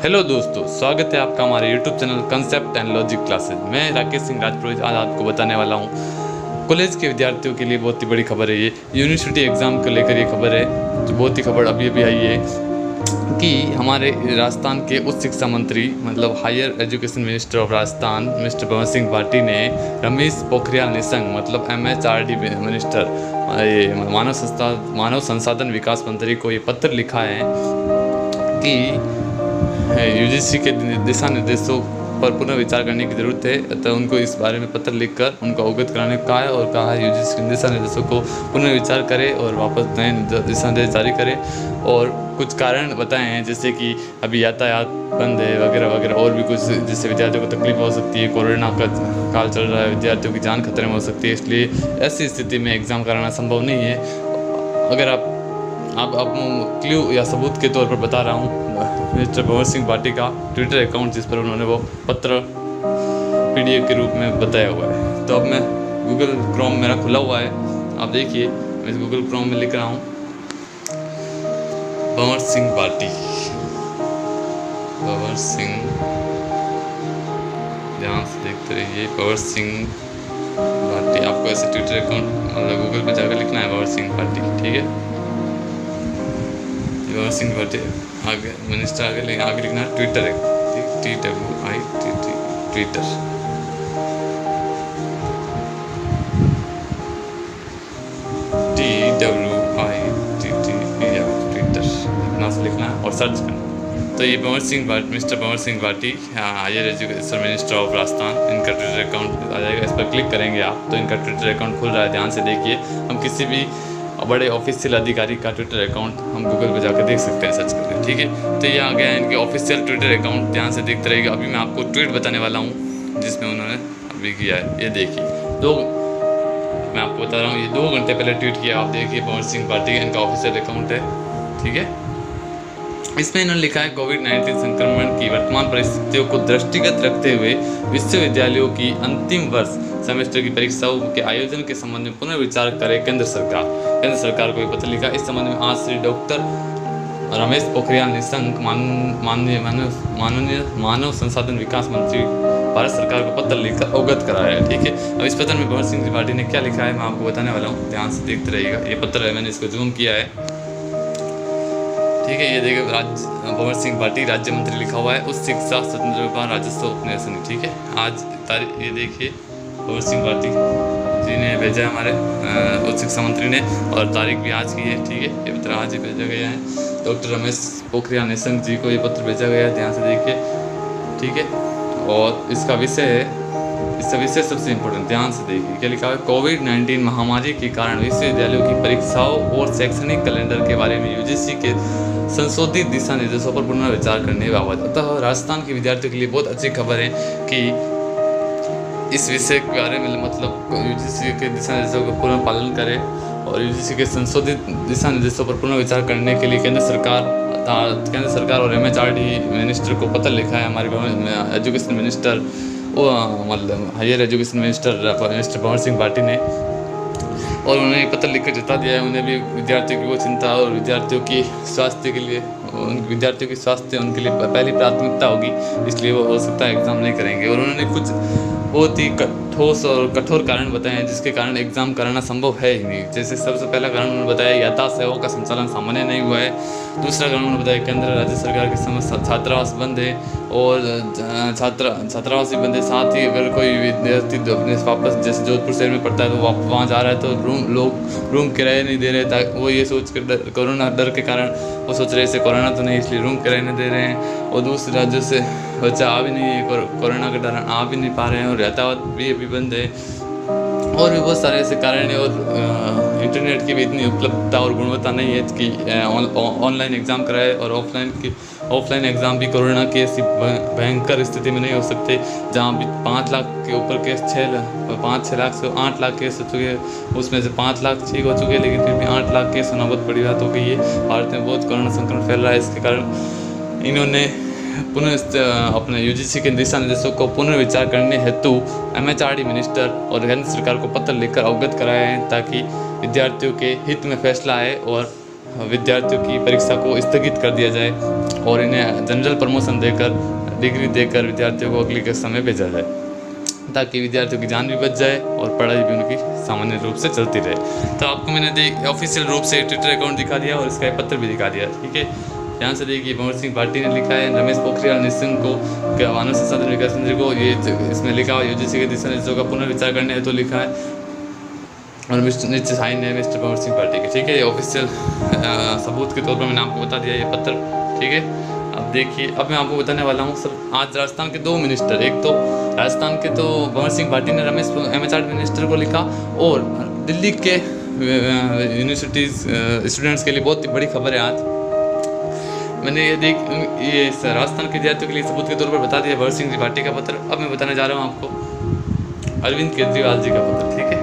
Hello दोस्तों, स्वागत है आपका हमारे YouTube channel concept and logic classes. मैं राकेश सिंह राजपुरोहित आज आपको बताने वाला हूँ कॉलेज के विद्यार्थियों के लिए बहुत ही बड़ी खबर है। ये यूनिवर्सिटी एग्ज़ाम को लेकर ये खबर है, जो बहुत ही खबर अभी अभी आई है कि हमारे राजस्थान के उच्च शिक्षा मंत्री मतलब higher education minister of Rajasthan mister Bhanwar Singh Bhati ने रमेश पोखरियाल निशंक मतलब MHRD मिनिस्टर ये मानव संसाधन विकास मंत्री को ये पत्र लिखा है कि यूजीसी के दिशा निर्देशों पर पुनः विचार करने की ज़रूरत है। तो उनको इस बारे में पत्र लिखकर उनको अवगत कराने को कहा है और कहा है यूजीसी के दिशा निर्देशों को पुनः विचार करे और वापस नए दिशा निर्देश जारी करे। और कुछ कारण बताए हैं, जैसे कि अभी यातायात बंद है वगैरह वगैरह, और भी कुछ जिससे विद्यार्थियों को तकलीफ हो सकती है। कोरोना का काल चल रहा है, विद्यार्थियों की जान खतरे में हो सकती है, इसलिए ऐसी स्थिति में एग्ज़ाम कराना संभव नहीं है। अगर आप क्ल्यू या सबूत के तौर पर बता रहा हूँ मिस्टर भंवर सिंह भाटी का ट्विटर अकाउंट, जिस पर उन्होंने वो पत्र PDF के रूप में बताया हुआ है। तो अब मैं गूगल क्रोम मेरा खुला हुआ है, आप देखिए मैं इस गूगल क्रोम में लिख रहा हूँ भंवर सिंह भाटी। भंवर सिंह, ध्यान से देखते रहिए, भंवर सिंह भाटी। आपको ऐसे ट्विटर अकाउंट मतलब गूगल पे जाकर लिखना है भंवर सिंह भाटी, ठीक है। भंवर सिंह भाटी आगे मिनिस्टर आगे लिखना है ट्विटर है, TWITT ट्विटर। TWITT या ट्विटर इतना से लिखना है और सर्च करना। तो ये mister Bhanwar Singh Bhati higher education minister of Rajasthan, इनका ट्विटर अकाउंट आ जाएगा। इस पर क्लिक करेंगे आप तो इनका ट्विटर अकाउंट खुल रहा है। ध्यान से देखिए, हम किसी भी बड़े ऑफिशियल अधिकारी का ट्विटर अकाउंट हम गूगल पे जाकर देख सकते हैं सर्च करके, ठीक है। तो ये आ गया इनके ऑफिशियल ट्विटर अकाउंट, ध्यान से देखते रहेगा। अभी मैं आपको ट्वीट बताने वाला हूँ जिसमें उन्होंने अभी किया है, ये देखिए। मैं आपको बता रहा हूँ, ये 2 घंटे पहले ट्वीट किया, आप देखिए भंवर सिंह भाटी का इनका ऑफिशियल अकाउंट है, ठीक है। इसमें इन्होंने लिखा है कोविड-19 संक्रमण की वर्तमान परिस्थितियों को दृष्टिगत रखते हुए विश्वविद्यालयों की अंतिम वर्ष सेमेस्टर की परीक्षाओं के आयोजन के संबंध में पुनर्विचार करे केंद्र सरकार को एक पत्र लिखा। इस संबंध में आज श्री डॉक्टर रमेश पोखरियाल निशंक माननीय मानव संसाधन विकास मंत्री भारत सरकार को पत्र लिखकर अवगत कराया है, ठीक है। अब इस पत्र में भंवर सिंह भाटी ने क्या लिखा है मैं आपको बताने वाला हूँ, ध्यान से देखते रहिएगा। ये पत्र है, मैंने इसको जूम किया है, ठीक है। ये देखिए, भंवर सिंह भाटी राज्य मंत्री लिखा हुआ है, उच्च शिक्षा स्वतंत्र व्यापार राजस्व उपनिवेशन, ठीक है। आज तारीख ये देखिए, भंवर सिंह भाटी जी ने भेजा है हमारे उच्च शिक्षा मंत्री ने, और तारीख भी आज की है, ठीक है। ये पत्र आज ही भेजा गया है। डॉक्टर रमेश पोखरियाल निशंक जी को ये पत्र भेजा गया है, ध्यान से देखिए, ठीक है। और इसका विषय सबसे इम्पोर्टेंट, ध्यान से देखिए क्या लिखा है। कोविड-19 महामारी के कारण विश्वविद्यालयों की परीक्षाओं और शैक्षणिक कैलेंडर के बारे में यूजीसी के संशोधित दिशा निर्देशों पर पुनर्विचार करने बाबत। अतः राजस्थान के विद्यार्थियों के लिए बहुत अच्छी खबर है कि इस विषय के बारे में मतलब यूजीसी के दिशा निर्देशों का पूर्ण पालन करें और यूजीसी के संशोधित दिशा निर्देशों पर पुनर्विचार करने के लिए केंद्र सरकार और MHRD मिनिस्टर को पत्र लिखा है हमारे एजुकेशन मिनिस्टर मतलब higher education minister mister Bhanwar Singh Bhati ने। और उन्हें पत्र लिखकर जता दिया है, उन्हें भी विद्यार्थियों की वो चिंता और विद्यार्थियों की स्वास्थ्य के लिए विद्यार्थियों की स्वास्थ्य उनके लिए पहली प्राथमिकता होगी, इसलिए वो हो सकता है एग्ज़ाम नहीं करेंगे। और उन्होंने कुछ बहुत ही ठोस और कठोर कारण बताए हैं जिसके कारण एग्ज़ाम कराना संभव है ही नहीं। जैसे सबसे पहला कारण उन्होंने बताया यातायात सेवाओं का संचालन सामान्य नहीं हुआ है। दूसरा कारण उन्होंने बताया केंद्र राज्य सरकार के समय छात्रावास बंद है और छात्रावास ही बंद है। साथ ही अगर कोई विद्यार्थी अपने वापस जैसे जोधपुर शहर में पढ़ता है तो वहाँ जा रहा है तो रूम किराया नहीं दे रहे, ताकि वो ये सोच कर कोरोना डर के कारण वो सोच रहे हैं कोरोना तो नहीं इसलिए रूम किराया नहीं दे रहे हैं। और दूसरे राज्यों से बच्चा आ भी नहीं है, कोरोना के दौरान आ भी नहीं पा रहे हैं, और यातायात भी अभी बंद है। और भी बहुत सारे ऐसे कारण हैं। और इंटरनेट की भी इतनी उपलब्धता और गुणवत्ता नहीं है कि ऑनलाइन एग्ज़ाम कराए, और ऑफलाइन एग्ज़ाम भी कोरोना की ऐसी भयंकर स्थिति में नहीं हो सकते जहाँ भी 5 लाख के ऊपर केस 5-6 लाख से 8 लाख केस हो चुके हैं, उसमें से 5 लाख ठीक हो चुके हैं, लेकिन फिर भी 8 लाख केस होना बहुत बड़ी बात हो गई है। भारत में बहुत कोरोना संक्रमण फैल रहा है, इसके कारण इन्होंने अपने यूजीसी के दिशा निर्देशों को पुनर्विचार करने हेतु MHRD मिनिस्टर और केंद्र सरकार को पत्र लिखकर अवगत कराया है, ताकि विद्यार्थियों के हित में फैसला आए और विद्यार्थियों की परीक्षा को स्थगित कर दिया जाए और इन्हें जनरल प्रमोशन देकर, डिग्री देकर विद्यार्थियों को अगली कक्षा में भेजा जाए, ताकि विद्यार्थियों की जान भी बच जाए और पढ़ाई भी उनकी सामान्य रूप से चलती रहे। तो आपको मैंने ऑफिशियल रूप से ट्विटर अकाउंट दिखा दिया और इसका एक पत्र भी दिखा दिया, ठीक है। यहाँ से देखिए भंवर सिंह भाटी ने लिखा है रमेश पोखरियाल निशंक को, मानव संसाधन विकास मंत्री को, ये इसमें लिखा हुआ यूजीसी के दिशा निर्देशों का पुनर्विचार करने हेतु लिखा है और नीचे साइन है मिस्टर भंवर सिंह भाटी के, ठीक है। ये ऑफिशियल सबूत के तौर पर मैंने आपको बता दिया ये पत्र, ठीक है। अब देखिए, अब मैं आपको बताने वाला हूँ सर, आज राजस्थान के 2 मिनिस्टर, एक तो राजस्थान के तो भंवर सिंह भाटी ने रमेश MHRD मिनिस्टर को लिखा, और दिल्ली के यूनिवर्सिटीज़ स्टूडेंट्स के लिए बहुत ही बड़ी खबर है आज। मैंने ये राजस्थान के विद्यार्थियों के लिए सबूत के तौर पर बता दिया भंवर सिंह भाटी का पत्र। अब मैं बताने जा रहा हूँ आपको अरविंद केजरीवाल जी का पत्र, ठीक है।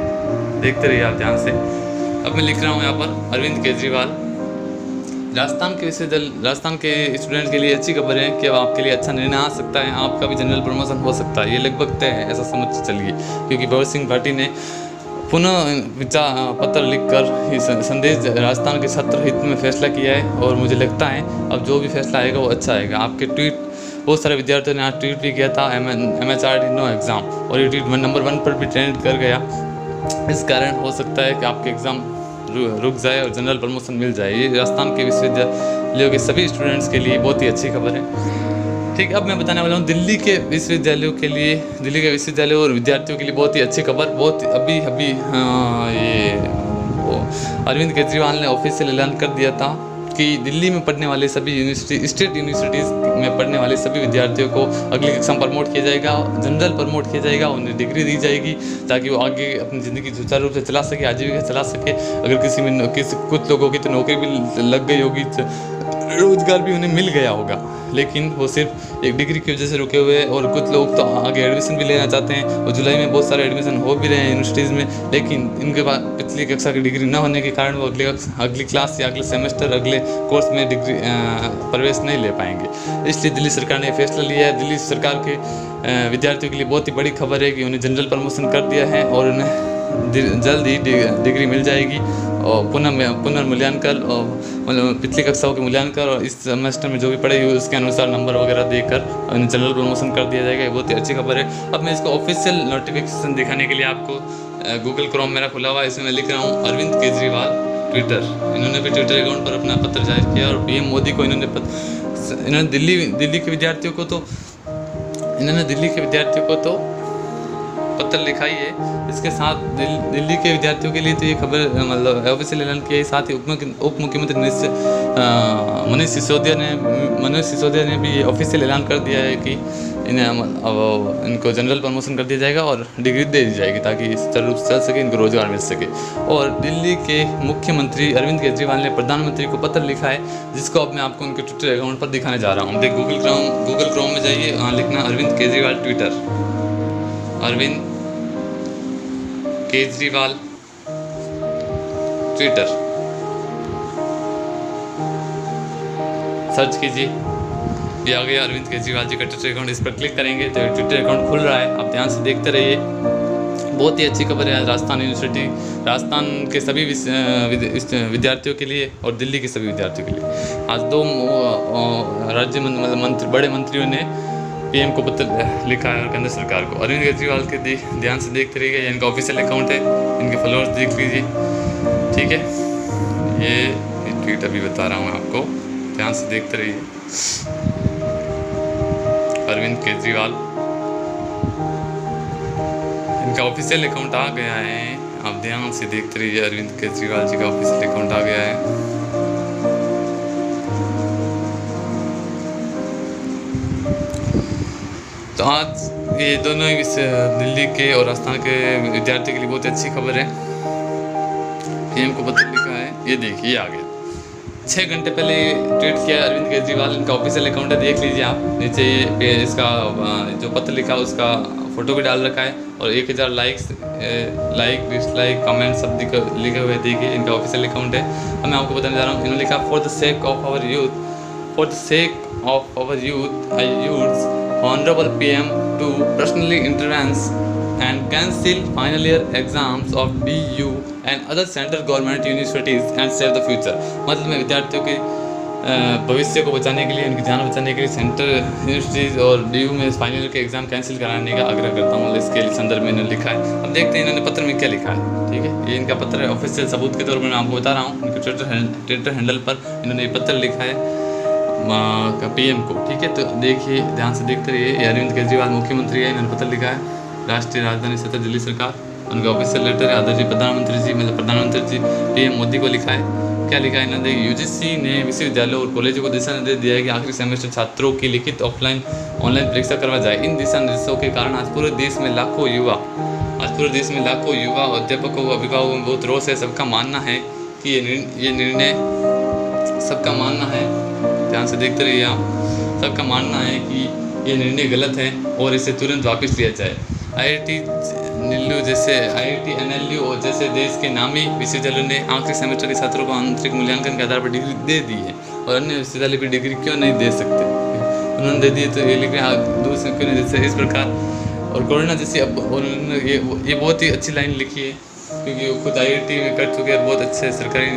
देखते रहिए आप ध्यान से। अब मैं लिख रहा हूँ यहाँ पर अरविंद केजरीवाल, राजस्थान के स्टूडेंट के लिए अच्छी खबर है कि अब आपके लिए अच्छा निर्णय आ सकता है, आपका भी जनरल प्रमोशन हो सकता है, ये लगभग तय है, ऐसा समझ चलिए। क्योंकि भंवर सिंह भाटी ने पुनः विचार पत्र लिखकर इस संदेश राजस्थान के छात्र हित में फैसला किया है, और मुझे लगता है अब जो भी फैसला आएगा वो अच्छा आएगा। आपके ट्वीट, बहुत सारे विद्यार्थियों ने आज ट्वीट भी किया था MHRD नो एग्ज़ाम, और ये ट्वीट नंबर 1 पर भी ट्रेंड कर गया। इस कारण हो सकता है कि आपके एग्ज़ाम रुक जाए और जनरल प्रमोशन मिल जाए। ये राजस्थान के विश्वविद्यालयों के सभी स्टूडेंट्स के लिए बहुत ही अच्छी खबर है, ठीक। अब मैं बताने वाला हूँ दिल्ली के विश्वविद्यालयों के लिए, दिल्ली के विश्वविद्यालयों और विद्यार्थियों के लिए बहुत ही अच्छी खबर। बहुत अभी ये अरविंद केजरीवाल ने ऑफिशियल ऐलान कर दिया था कि दिल्ली में पढ़ने वाले सभी स्टेट यूनिवर्सिटीज़ में पढ़ने वाले सभी विद्यार्थियों को अगली कक्षा में प्रमोट किया जाएगा, जनरल प्रमोट किया जाएगा, उन्हें डिग्री दी जाएगी ताकि वो आगे अपनी ज़िंदगी सुचारू रूप से चला सके, आजीविका चला सके। अगर कुछ लोगों की तो नौकरी भी लग गई होगी, रोजगार भी उन्हें मिल गया होगा, लेकिन वो सिर्फ एक डिग्री की वजह से रुके हुए हैं। और कुछ लोग तो आगे एडमिशन भी लेना चाहते हैं, और जुलाई में बहुत सारे एडमिशन हो भी रहे हैं यूनिवर्सिटीज़ में, लेकिन इनके पास पिछली कक्षा की डिग्री न होने के कारण वो अगली क्लास या अगले सेमेस्टर, अगले कोर्स में डिग्री प्रवेश नहीं ले पाएंगे। इसलिए दिल्ली सरकार ने फैसला लिया है। दिल्ली सरकार के विद्यार्थियों के लिए बहुत ही बड़ी खबर है कि उन्हें जनरल प्रमोशन कर दिया है और उन्हें जल्द ही डिग्री मिल जाएगी, और पुनर्मूल्यांकन और मतलब पिछली कक्षाओं के मूल्यांकन और इस सेमेस्टर में जो भी पढ़े हुए उसके अनुसार नंबर वगैरह देकर उन्हें जनरल प्रमोशन कर दिया जाएगा। ये बहुत ही अच्छी खबर है। अब मैं इसको ऑफिशियल नोटिफिकेशन दिखाने के लिए आपको गूगल क्रोम मेरा खुला हुआ है, इसमें मैं लिख रहा हूँ अरविंद केजरीवाल ट्विटर। इन्होंने भी ट्विटर अकाउंट पर अपना पत्र जारी किया, और PM मोदी को इन्होंने दिल्ली के विद्यार्थियों को तो पत्र लिखा ही है। इसके साथ दिल्ली के विद्यार्थियों के लिए तो ये खबर मतलब ऑफिशियल ऐलान किया है। साथ ही उप मुख्यमंत्री मनीष सिसोदिया ने भी ऑफिशियल ऐलान कर दिया है कि इनको जनरल प्रमोशन कर दिया जाएगा और डिग्री दे दी जाएगी ताकि सुचारू रूप से चल सके, इनको रोजगार मिल सके। और दिल्ली के मुख्यमंत्री अरविंद केजरीवाल ने प्रधानमंत्री को पत्र लिखा है, जिसको अब मैं आपको उनके ट्विटर अकाउंट पर दिखाने जा रहा हूँ। देख गूगल क्रोम में जाइए, वहाँ लिखना Arvind Kejriwal Twitter, Arvind Kejriwal Twitter search कीजिए, ये आ गया अरविंद केजरीवाल जी का ट्विटर अकाउंट। इस पर क्लिक करेंगे तो ट्विटर अकाउंट खुल रहा है, आप ध्यान से देखते रहिए। बहुत ही अच्छी खबर है राजस्थान यूनिवर्सिटी, राजस्थान के सभी विद्यार्थियों के लिए और दिल्ली के सभी विद्यार्थियों के लिए। आज 2 बड़े मंत्रियों ने PM को पत्र लिखा है केंद्र सरकार को। अरविंद केजरीवाल के ध्यान से देखते रहिए, इनका ऑफिशियल अकाउंट है, इनके फॉलोअर्स देख लीजिए, ठीक है। ये ट्वीट अभी बता रहा हूँ आपको, ध्यान से देखते रहिए। अरविंद केजरीवाल, इनका ऑफिशियल अकाउंट आ गया है, आप ध्यान से देखते रहिए। अरविंद केजरीवाल जी का ऑफिशियल अकाउंट आ गया है। तो आज ये दोनों ही दिल्ली के और राजस्थान के विद्यार्थियों के लिए बहुत अच्छी खबर है। PM को पत्र लिखा है, ये देखिए, ये आ गया। 6 घंटे पहले ट्वीट किया अरविंद केजरीवाल, इनका ऑफिशियल अकाउंट है, देख लीजिए आप। नीचे इसका जो पत्र लिखा उसका फोटो भी डाल रखा है, और 1000 लाइक, डिसलाइक, कमेंट सब लिखे हुए देखिए, इनका ऑफिशियल अकाउंट है। अब मैं आपको बताने जा रहा हूँ, इन्होंने लिखा for the sake of our youth I use Honorable PM to personally intervene and cancel final year exams of DU and other central government universities and save the future. मतलब मैं विद्यार्थियों के भविष्य को बचाने के लिए, उनकी जान बचाने के लिए सेंट्रल यूनिवर्सिटीज़ और DU में फाइनल ईयर के एग्ज़ाम कैंसिल कराने का आग्रह करता हूँ। इसके संदर्भ में इन्होंने लिखा है। अब देखते हैं इन्होंने पत्र में क्या लिखा है। ठीक है, ये इनका पत्र है, ऑफिशियल सबूत के तौर पर मैं आपको बता रहा हूँ। उनके ट्विटर हैंडल पर इन्होंने ये पत्र लिखा है PM को। ठीक है, तो देखिए, ध्यान से देखते रहिए। ये अरविंद केजरीवाल मुख्यमंत्री है, इन्होंने पत्र लिखा है राष्ट्रीय राजधानी क्षेत्र दिल्ली सरकार। उनका ऑफिशियल लेटर है। आदरणीय प्रधानमंत्री जी, मतलब प्रधानमंत्री जी PM मोदी को लिखा है। क्या लिखा है इन्होंने? UGC ने विश्वविद्यालयों और कॉलेजों को दिशा निर्देश दिया है कि आखिरी सेमेस्टर छात्रों की लिखित ऑनलाइन परीक्षा करवा जाए। इन दिशा निर्देशों के कारण आज पूरे देश में लाखों युवा अध्यापकों, अभिभावकों में बहुत रोष है। सबका मानना है कि ये निर्णय सबका मानना है, ध्यान से देखते रहिए आप, सबका मानना है कि ये निर्णय गलत है और इसे तुरंत वापस लिया जाए। IIT NLU और जैसे देश के नामी विश्वविद्यालयों ने आखिरी सेमेस्टर के छात्रों को आंतरिक मूल्यांकन के आधार पर डिग्री दे दी है, और अन्य विश्वविद्यालय भी डिग्री क्यों नहीं दे सकते? उन्होंने दे दी है, तो ये लिख रहे हैं दूसरे क्यों नहीं दे सकते? इस प्रकार और कोरोना जैसी, अब उन्होंने ये बहुत ही अच्छी लाइन लिखी है, क्योंकि वो खुद IIT में कर चुके हैं, बहुत अच्छे सरकारी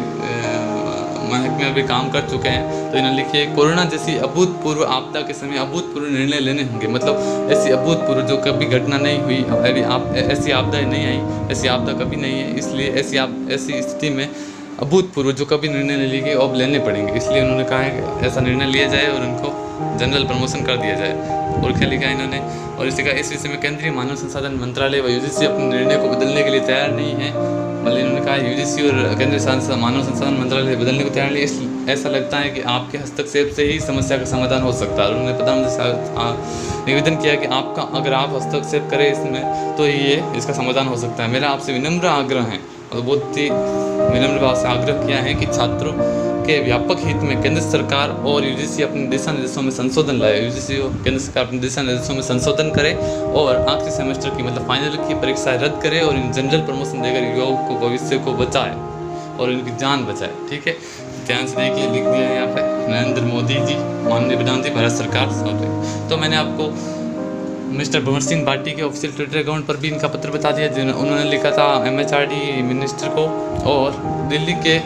महकमे में भी काम कर चुके हैं। तो इन्होंने लिखी है, कोरोना जैसी अभूतपूर्व आपदा के समय अभूतपूर्व निर्णय लेने होंगे। मतलब ऐसी अभूतपूर्व जो कभी घटना नहीं हुई, ऐसी आपदा नहीं आई, ऐसी आपदा कभी नहीं है, इसलिए ऐसी स्थिति में अभूतपूर्व जो कभी निर्णय नहीं लिए गए अब लेने पड़ेंगे। इसलिए उन्होंने कहा है कि ऐसा निर्णय लिया जाए और उनको जनरल प्रमोशन कर दिया जाए। और क्या लिखा है इन्होंने? और इसी का इस विषय में केंद्रीय मानव संसाधन मंत्रालय व UGC अपने निर्णय को बदलने के लिए तैयार नहीं है। मतलब इन्होंने कहा UGC और केंद्रीय मानव संसाधन मंत्रालय बदलने को तैयार नहीं। ऐसा लगता है कि आपके हस्तक्षेप से ही समस्या का समाधान हो सकता है। और उन्होंने प्रधानमंत्री से निवेदन किया कि अगर आप हस्तक्षेप करें इसमें, तो ये इसका समाधान हो सकता है। मेरा आपसे विनम्र आग्रह है, और बहुत ही विनम्र भाव से आग्रह किया है कि छात्रों के व्यापक हित में केंद्र सरकार और UGC अपने दिशा निर्देशों में संशोधन लाए। UGC और केंद्र सरकार अपने दिशा निर्देशों में संशोधन करे और आखिरी सेमेस्टर की, मतलब फाइनल की परीक्षाएं रद्द करे और इन जनरल प्रमोशन देकर युवाओं को भविष्य को बचाए और इनकी जान बचाए। ठीक है, ध्यान से देखिए, लिख दिया है यहाँ पे नरेंद्र मोदी जी, माननीय प्रधानमंत्री भारत सरकार। तो मैंने आपको मिस्टर भंवर सिंह भाटी के ऑफिशियल ट्विटर अकाउंट पर भी इनका पत्र बता दिया, उन्होंने लिखा था MHRD मिनिस्टर को, और दिल्ली के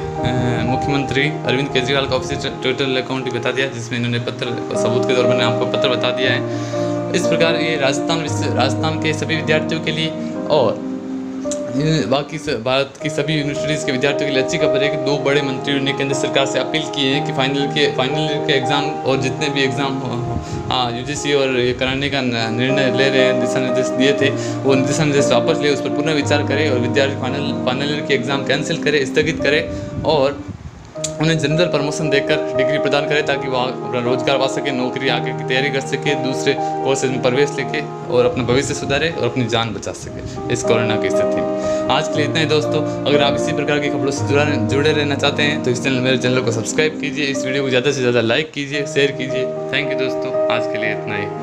मुख्यमंत्री अरविंद केजरीवाल का ऑफिशियल ट्विटर अकाउंट भी बता दिया, जिसमें इन्होंने पत्र सबूत के तौर पर आपको पत्र बता दिया है। इस प्रकार ये राजस्थान के सभी विद्यार्थियों के लिए और बाकी भारत की सभी यूनिवर्सिटीज़ के विद्यार्थियों के लिए अच्छी खबर है कि 2 बड़े मंत्रियों ने केंद्र सरकार से अपील की है कि फाइनल ईयर के एग्ज़ाम और जितने भी एग्ज़ाम UGC और ये कराने का निर्णय ले रहे हैं, दिशा निर्देश दिए थे, वो दिशा निर्देश वापस ले, उस पर पुनः विचार करें और विद्यार्थी फाइनल ईयर के एग्ज़ाम कैंसिल करे, स्थगित करे और उन्हें जनरल प्रमोशन देकर डिग्री प्रदान करें, ताकि वो अपना रोजगार पा सके, नौकरी आगे की तैयारी कर सके, दूसरे कोर्सेज में प्रवेश लेके और अपना भविष्य सुधारे और अपनी जान बचा सके इस कोरोना की स्थिति में। आज के लिए इतना ही दोस्तों। अगर आप इसी प्रकार की खबरों से जुड़े रहना चाहते हैं तो मेरे चैनल को सब्सक्राइब कीजिए, इस वीडियो को ज़्यादा से ज़्यादा लाइक कीजिए, शेयर कीजिए। थैंक यू दोस्तों, आज के लिए इतना ही।